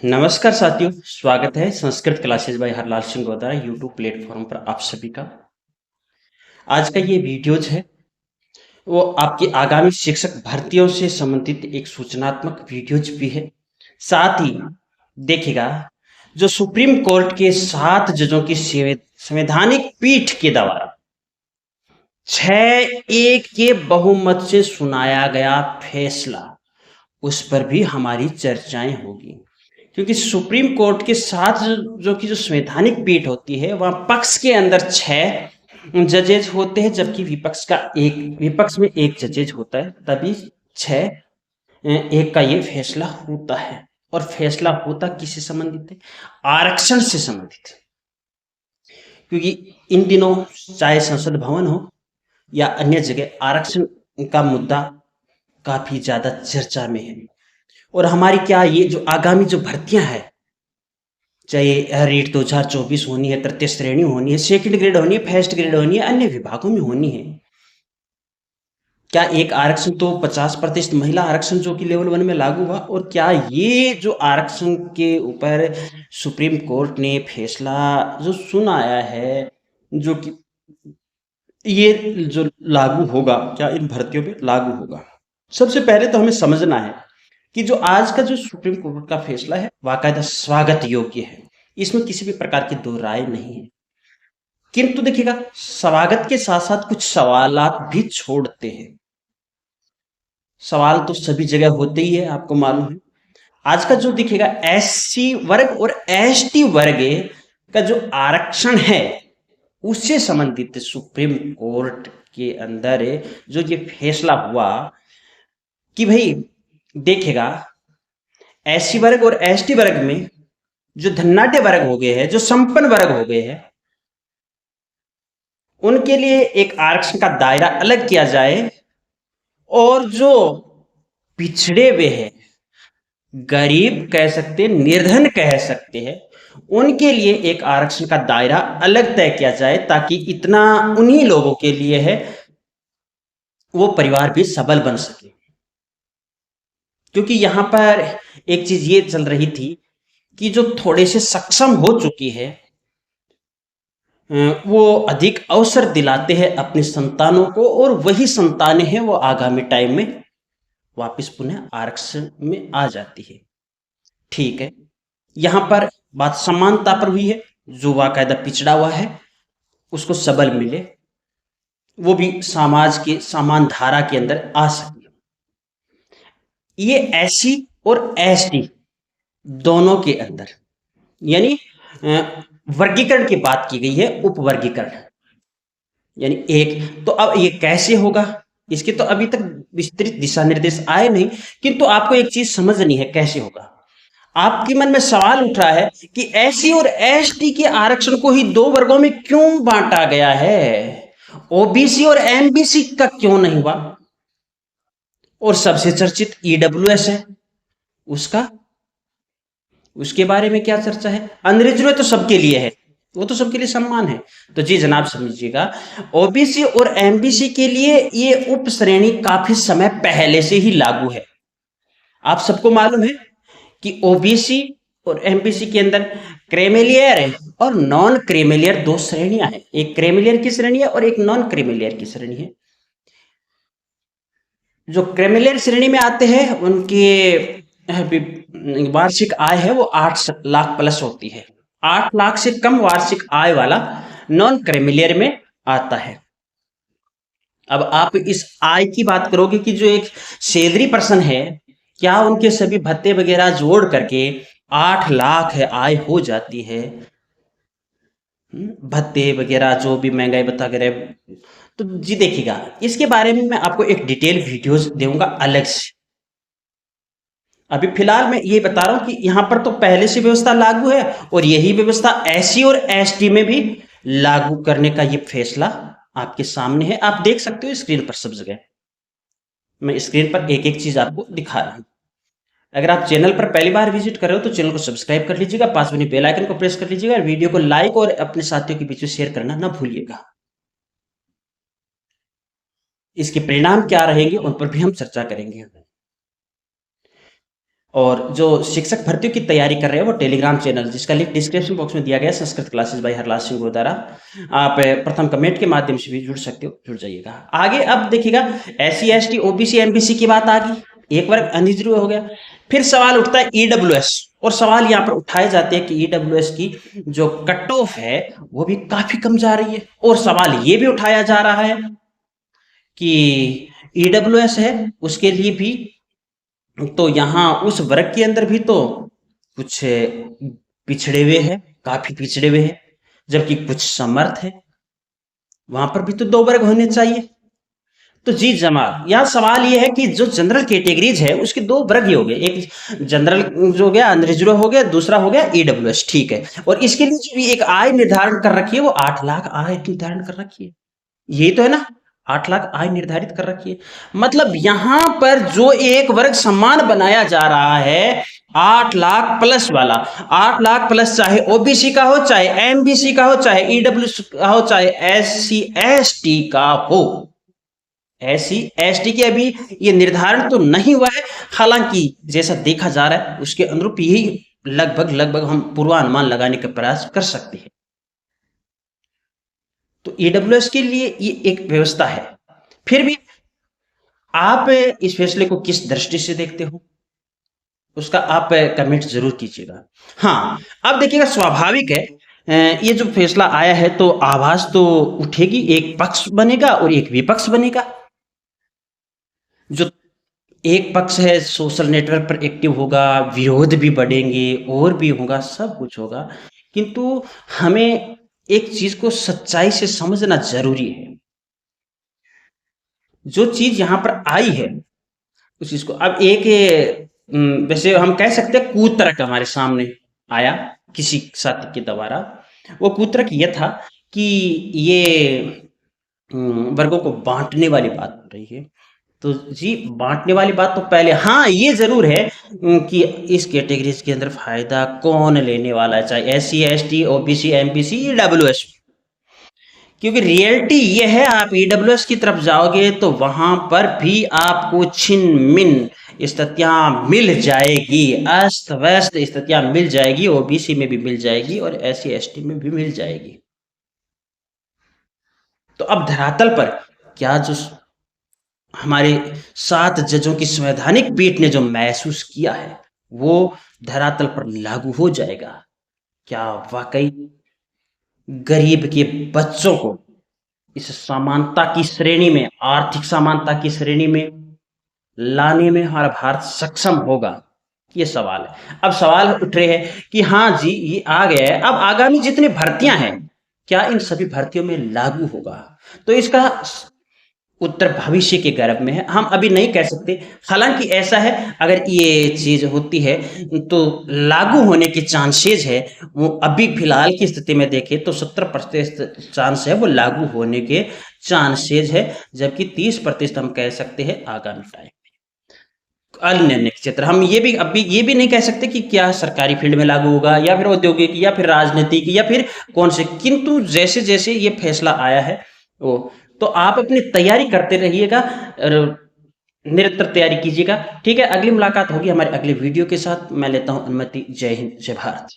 नमस्कार साथियों, स्वागत है संस्कृत क्लासेस बाय हरलाल सिंह द्वारा यूट्यूब प्लेटफॉर्म पर आप सभी का। आज का ये वीडियोज है वो आपकी आगामी शिक्षक भर्तियों से संबंधित एक सूचनात्मक वीडियोज भी है। साथ ही देखिएगा जो सुप्रीम कोर्ट के 7 जजों की संवैधानिक पीठ के द्वारा 6-1 के बहुमत से सुनाया गया फैसला, उस पर भी हमारी चर्चाएं होगी। क्योंकि सुप्रीम कोर्ट के 7 जो संवैधानिक पीठ होती है वहां पक्ष के अंदर 6 जजेज होते हैं, जबकि विपक्ष में एक जजेज होता है, तभी 6-1 का ये फैसला होता है। और फैसला होता किससे संबंधित है? आरक्षण से संबंधित है। क्योंकि इन दिनों चाहे संसद भवन हो या अन्य जगह आरक्षण का मुद्दा काफी ज्यादा चर्चा में है। और हमारी क्या ये जो आगामी जो भर्तियां है, चाहे रीट 2024 होनी है, तृतीय श्रेणी होनी है, सेकंड ग्रेड होनी है, फर्स्ट ग्रेड होनी है, अन्य विभागों में होनी है, क्या एक आरक्षण तो 50% महिला आरक्षण जो कि लेवल 1 में लागू हुआ, और क्या ये जो आरक्षण के ऊपर सुप्रीम कोर्ट ने फैसला जो सुनाया है, जो कि ये जो लागू होगा, क्या इन भर्तियों पे लागू होगा? सबसे पहले तो हमें समझना है कि जो आज का जो सुप्रीम कोर्ट का फैसला है बाकायदा स्वागत योग्य है, इसमें किसी भी प्रकार की दो राय नहीं है। किंतु देखिएगा स्वागत के साथ साथ कुछ सवालात भी छोड़ते हैं। सवाल तो सभी जगह होते ही है, आपको मालूम है। आज का जो दिखेगा एससी वर्ग और एसटी वर्ग का जो आरक्षण है उससे संबंधित सुप्रीम कोर्ट के अंदर जो ये फैसला हुआ कि भाई देखेगा एससी वर्ग और एसटी वर्ग में जो धन्नाटे वर्ग हो गए हैं, जो संपन्न वर्ग हो गए हैं, उनके लिए एक आरक्षण का दायरा अलग किया जाए, और जो पिछड़े हुए हैं, गरीब कह सकते हैं, निर्धन कह सकते हैं, उनके लिए एक आरक्षण का दायरा अलग तय किया जाए, ताकि इतना उन्हीं लोगों के लिए है वो परिवार भी सबल बन सके। क्योंकि यहां पर एक चीज ये चल रही थी कि जो थोड़े से सक्षम हो चुकी है वो अधिक अवसर दिलाते हैं अपने संतानों को, और वही संतानें हैं वो आगामी टाइम में वापस पुनः आरक्षण में आ जाती है। ठीक है, यहां पर बात समानता पर हुई है। जो बाकायदा पिछड़ा हुआ है उसको सबल मिले, वो भी समाज के समान धारा के अंदर आ सके। ये एससी और एसटी दोनों के अंदर यानी वर्गीकरण की बात की गई है, उपवर्गीकरण यानी एक। तो अब ये कैसे होगा, इसके तो अभी तक विस्तृत दिशा निर्देश आए नहीं, किंतु आपको एक चीज समझनी है कैसे होगा। आपके मन में सवाल उठ रहा है कि एससी और एसटी के आरक्षण को ही 2 वर्गों में क्यों बांटा गया है, ओबीसी और एमबीसी का क्यों नहीं हुआ? और सबसे चर्चित ईडब्ल्यूएस है, उसका उसके बारे में क्या चर्चा है? अनरिजर्व तो सबके लिए है, वो तो सबके लिए सम्मान है। तो जी जनाब समझिएगा, ओबीसी और एमबीसी के लिए ये उप श्रेणी काफी समय पहले से ही लागू है। आप सबको मालूम है कि ओबीसी और एमबीसी के अंदर क्रेमिलियर है और नॉन क्रेमिलियर 2 श्रेणियां हैं। एक क्रेमिलियर की श्रेणी है और एक नॉन क्रेमिलियर की श्रेणी है। जो क्रेमिलियर श्रेणी में आते हैं उनके वार्षिक आय है वो 8 लाख प्लस होती है। 8 लाख से कम वार्षिक आय वाला नॉन क्रेमिलियर में आता है। अब आप इस आय की बात करोगे कि जो एक सैलरी पर्सन है, क्या उनके सभी भत्ते वगैरह जोड़ करके 8 लाख है आय हो जाती है? भत्ते वगैरह जो भी महंगाई बता कर, तो जी देखिएगा इसके बारे में मैं आपको एक डिटेल वीडियोस दूंगा अलग से। अभी फिलहाल मैं ये बता रहा हूं कि यहां पर तो पहले से व्यवस्था लागू है, और यही व्यवस्था एससी और एसटी में भी लागू करने का ये फैसला आपके सामने है। आप देख सकते हो स्क्रीन पर सब जगह। मैं स्क्रीन पर एक एक चीज आपको दिखा रहा हूं। अगर आप चैनल पर पहली बार विजिट कर रहे हो तो चैनल को सब्सक्राइब कर लीजिएगा, पास में बेल आइकन को प्रेस कर लीजिएगा, वीडियो को लाइक और अपने साथियों के बीच में शेयर करना ना भूलिएगा। इसके परिणाम क्या रहेंगे उन पर भी हम चर्चा करेंगे। और जो शिक्षक भर्तियों की तैयारी कर रहे हैं वो टेलीग्राम चैनल, जिसका लिंक डिस्क्रिप्शन बॉक्स में दिया गया है, संस्कृत क्लासेस बाय हरलाल सिंह गोदारा। आप प्रथम कमेंट के माध्यम से भी जुड़ सकते हो, जुड़ जाइएगा। आगे अब देखिएगा, SC ST OBC MBC की बात आ गई, एक वर्ग अनरिजर्व हो गया। फिर सवाल उठता है EWS, और सवाल यहाँ पर उठाए जाते हैं कि EWS की जो कट ऑफ है वो भी काफी कम जा रही है, और सवाल ये भी उठाया जा रहा है कि EWS है उसके लिए भी तो यहाँ उस वर्ग के अंदर भी तो कुछ पिछड़े हुए हैं, काफी पिछड़े हुए हैं, जबकि कुछ समर्थ है, वहां पर भी तो 2 वर्ग होने चाहिए। तो जी जमाल, यहाँ सवाल ये है कि जो जनरल कैटेगरीज है उसके 2 वर्ग ही हो गए, एक जनरल जो हो गया अनरिजर्व हो गया, दूसरा हो गया EWS, ठीक है। और इसके लिए जो भी एक आय निर्धारण कर रखी है वो 8 लाख आय निर्धारण कर रखी है, यही तो है ना, 8 लाख आय निर्धारित कर रखी है। मतलब यहां पर जो एक वर्ग सम्मान बनाया जा रहा है 8 लाख प्लस वाला, 8 लाख प्लस, चाहे OBC का हो, चाहे MBC का हो, चाहे EWS का हो, चाहे SC ST का हो। SC ST के अभी ये निर्धारण तो नहीं हुआ है, हालांकि जैसा देखा जा रहा है उसके अनुरूप यही लगभग हम पूर्वानुमान लगाने का प्रयास कर सकते हैं। तो EWS के लिए ये एक व्यवस्था है। फिर भी आप इस फैसले को किस दृष्टि से देखते हो, उसका आप कमेंट जरूर कीजिएगा। हाँ, अब देखिएगा, स्वाभाविक है ये जो फैसला आया है तो आवाज तो उठेगी, एक पक्ष बनेगा और एक विपक्ष बनेगा। जो एक पक्ष है सोशल नेटवर्क पर एक्टिव होगा, विरोध भी बढ़ेंगे और भी होगा, सब कुछ होगा, किंतु हमें एक चीज को सच्चाई से समझना जरूरी है। जो चीज यहां पर आई है उस चीज को, अब एक वैसे हम कह सकते हैं कूतर्क हमारे सामने आया किसी साथी के द्वारा। वो कूतर्क ये था कि ये वर्गों को बांटने वाली बात हो रही है। तो जी, बांटने वाली बात तो पहले, हाँ ये जरूर है कि इस कैटेगरीज के अंदर फायदा कौन लेने वाला है, चाहे SC ST OBC MBC EWS, क्योंकि रियलिटी ये है, आप EWS की तरफ जाओगे तो वहां पर भी आपको छिन मिन स्थितियां मिल जाएगी, अस्त व्यस्त स्थितियां मिल जाएगी, OBC में भी मिल जाएगी और SC ST में भी मिल जाएगी। तो अब धरातल पर क्या जो हमारे 7 जजों की संवैधानिक पीठ ने जो महसूस किया है वो धरातल पर लागू हो जाएगा? क्या वाकई गरीब के बच्चों को इस समानता की श्रेणी में, आर्थिक समानता की श्रेणी में लाने में हमारा भारत सक्षम होगा? ये सवाल है। अब सवाल उठ रहे हैं कि हाँ जी ये आ गया है, अब आगामी जितनी भर्तियां हैं क्या इन सभी भर्तियों में लागू होगा? तो इसका उत्तर भविष्य के गर्भ में है, हम अभी नहीं कह सकते। हालांकि ऐसा है, अगर ये चीज होती है तो लागू होने के चांसेस है, वो अभी फिलहाल की स्थिति में देखें तो 70% चांस है वो लागू होने के चांसेस है, जबकि 30% हम कह सकते हैं आगामी टाइम। अन्य क्षेत्र हम ये भी अभी ये भी नहीं कह सकते कि क्या सरकारी फील्ड में लागू होगा या फिर औद्योगिक या फिर राजनीतिक या फिर कौन से, किंतु जैसे जैसे ये फैसला आया है वो, तो आप अपनी तैयारी करते रहिएगा और निरंतर तैयारी कीजिएगा। ठीक है, अगली मुलाकात होगी हमारे अगले वीडियो के साथ। मैं लेता हूं अनुमति। जय हिंद, जय भारत।